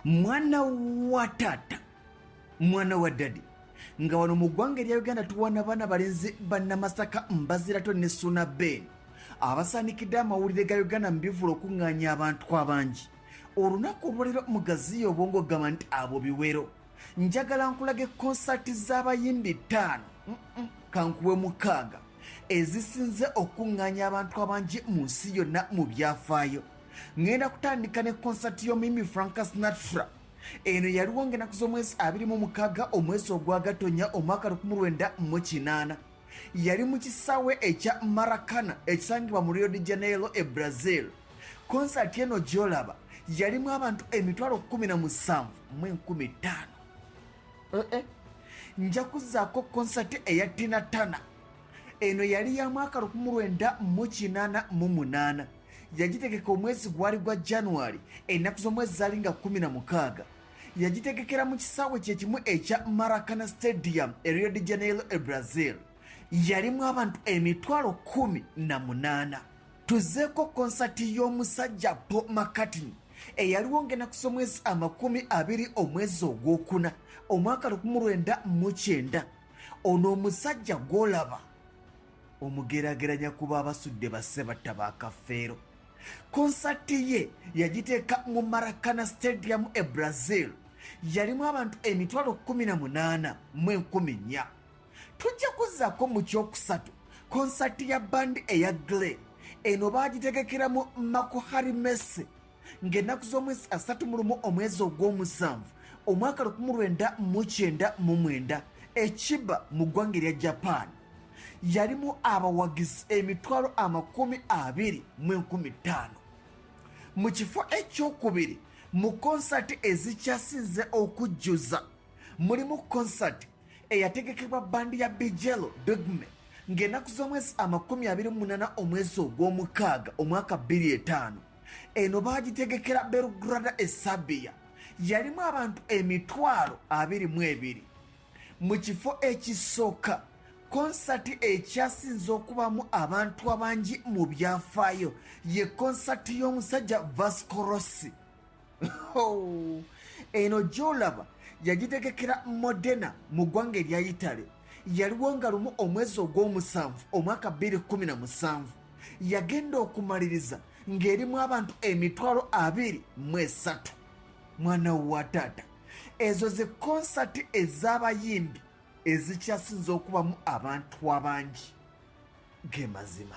mwana wa taata mwana wa dadi nga wano mu ggwanga erya Uganda tuwana baana balenzi bannamasaka Mbazirato ne Suna Ben abasaanikidde amawulire ga Uganda mu Ebivvulu okuŋŋaanya abantu abangi. Olunaku olwaleero mu Gaziya Obwongo gamba nti abo biwero. Njagala nkulage konsaati z'abayimbi 5 kankuwe 6 ezisinze okuŋŋaanya abantu abangi mu nsi yonna mu byafaayo. Ngenda kutandika ne konsaati y'omuyimbi Frank Sinatra. Eno yaliwo ng'ennaku z'omwezi 26 omwezi ogwa Gatonnya omwaka 1908. Yali mu kisaawe ekya Maracana ekisangibwa mu Rio de Janeiro e Brazil. Konsaati eno gy'olaba yalimu abantu 17,015. Nja kuzzaako konsaati eya Tina Turner. Eno yali ya mwaka 1988. Yagitegeka omwezi gwali gwa January ennaku z'omwezi zaali nga 16. Yagitegekera mu kisaawe kye kimu ekya Maracana Stadium e Rio de Janeiro e Brazil. Yalimu abantu 18,000. Tuzeeko konsaati y'omusajja Paul McCartney eyaliwo ng'ennaku z'omwezi 20 omwezi ogwokuna omwaka 1909. Ono omusajja gw'olaba omugerageranya kuba abasudde basse batta ba kafeero. Konsaati ye yagiteeka mu Maracana Stadium e Brazil. Yalimu abantu 18,014. Tujja kuzzaako mu kyokusatu konsaati ya bandi eya Grey. Eno baagitegekera mu Makuhari Messe ng'ennaku z'omwezi 31 omwezi ogw'omusanvu omwaka 1999 ekiba mu ggwanga erya Japan. Yalimu abawagizi 20,015. Mu kifo ekyokubiri mu konsaati ezikyasinze okujjuza mulimu konsaati eyategekebwa bandi ya Bijelo Dogme ng'ennaku z'omwezi 28 omwezi ogw'omukaaga omwaka 2005. Eno baagitegekera Belgrada e Serbia. Yalimu abantu 22,000. Mu kifo ekisooka konsaati ekyasinze okubamu abantu abangi mu byafaayo ye konsaati y'omusajja Vasco Rossi. Eno gy'olaba yagitegekera Modena mu ggwanga erya Italy. Yaliwo nga lumu omwezi ogw'omusanvu omwaka 2017. Yagenda okumaliriza ng'erimu abantu 23,000. Mwana wa taata, ezo ze konsaati ez'abayimbi ezikyasinze okubamu abantu abangi ge mazima.